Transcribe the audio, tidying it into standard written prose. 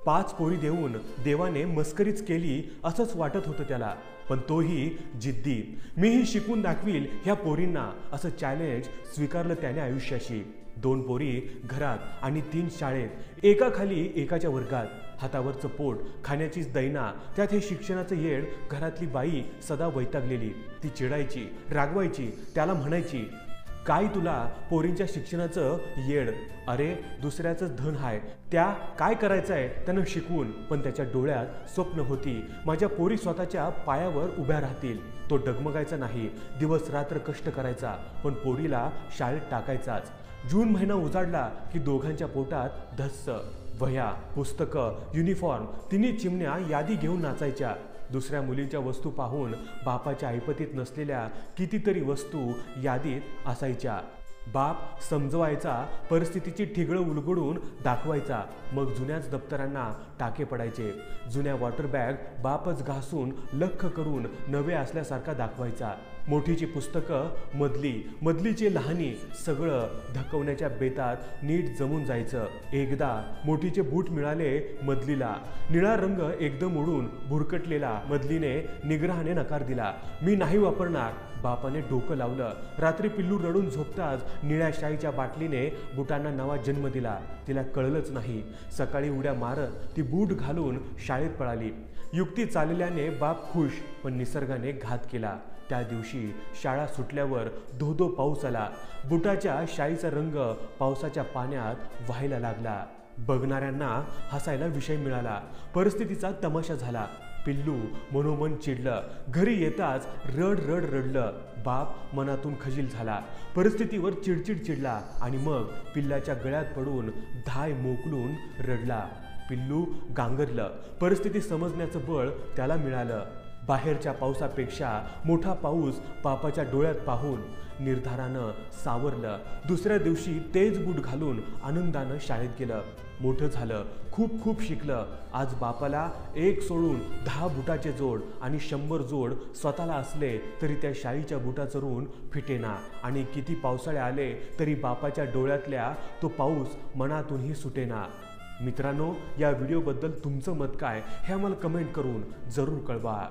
5 पोळी देऊन देवाने मस्करीच केली असंच वाटत होतं त्याला। पण तोही जिद्दी, मीही शिकून दाखवील ह्या पोरींना असं चॅलेंज स्वीकारलं त्याने आयुष्याशी। 2 पोरी घरात आणि 3 शाळेत, एकाखाली एकाच्या वर्गात, हातावरचं पोट, खाण्याचीच दैना, त्यात हे शिक्षणाचं येड। घरातली बाई सदा वैतागलेली, ती चिडायची, रागवायची, त्याला म्हणायची, काय तुला पोरींच्या शिक्षणाचं येड? अरे दुसऱ्याचंच धन हाय, त्या काय करायचंय त्यानं शिकून? पण त्याच्या डोळ्यात स्वप्न होती, माझ्या पोरी स्वतःच्या पायावर उभ्या राहतील। तो डगमगायचा नाही, दिवस रात्र कष्ट करायचा, पण पोरीला शाळेत टाकायचाच। जून महिना उजाडला की दोघांच्या पोटात धस्स, वह्या, पुस्तकं, युनिफॉर्म, तिन्ही चिमण्या यादी घेऊन नाचायच्या। दुसऱ्या मुलींच्या वस्तू पाहून बापाच्या ऐपतीत नसलेल्या कितीतरी वस्तू यादीत असायच्या। बाप समजवायचा, परिस्थितीची ठिगळं उलगडून दाखवायचा, मग जुन्याच दप्तरांना टाके पडायचे। जुन्या वॉटर बॅग बापच घासून लख्ख करून नवे असल्यासारखा दाखवायचा। मोठीची पुस्तकं मधलीची लहानी, सगळं धकवण्याच्या बेतात नीट जमून जायचं। एकदा मोठीचे बूट मिळाले मधलीला, निळा रंग एकदम उडून भुरकटलेला। मधलीने निग्रहाने नकार दिला, मी नाही वापरणार। बापाने डोकं लावलं। रात्री पिल्लू रडून झोपताच निळ्या शाईच्या बाटलीने बुटांना नवा जन्म दिला। तिला कळलंच नाही, सकाळी उड्या मारत ती बूट घालून शाळेत पळाली। युक्ती चालल्याने बाप खुश, पण निसर्गाने घात केला। त्या दिवशी शाळा सुटल्यावर धो पाऊस आला। बुटाच्या शाईचा रंग पावसाच्या पाण्यात व्हायला लागला। बघणाऱ्यांना हसायला विषय मिळाला। परिस्थितीचा तमाशा झाला। पिल्लू मनोमन चिडलं, घरी येताच रडलं। बाप मनातून खजील झाला, परिस्थितीवर चिडला आणि मग पिल्लाच्या गळ्यात पडून धाय मोकलून रडला। पिल्लू गांगरलं, परिस्थिती समजण्याचं बळ त्याला मिळालं। बाहेरच्या पावसापेक्षा मोठा पाऊस बापाच्या डोळ्यात पाहून निर्धारानं सावरलं। दुसऱ्या दिवशी तेच बूट घालून आनंदानं शाळेत गेलं। मोठं झालं, खूप शिकलं। आज बापाला 1 सोडून 10 बुटाचे जोड आणि 100 जोड स्वतःला असले तरी त्या शाईच्या बुटाचं ऋण फिटेना। आणि किती पावसाळे आले तरी बापाच्या डोळ्यातल्या तो पाऊस मनातूनही सुटेना। मित्रांनो, या व्हिडिओबद्दल तुमचं मत काय हे आम्हाला कमेंट करून जरूर कळवा।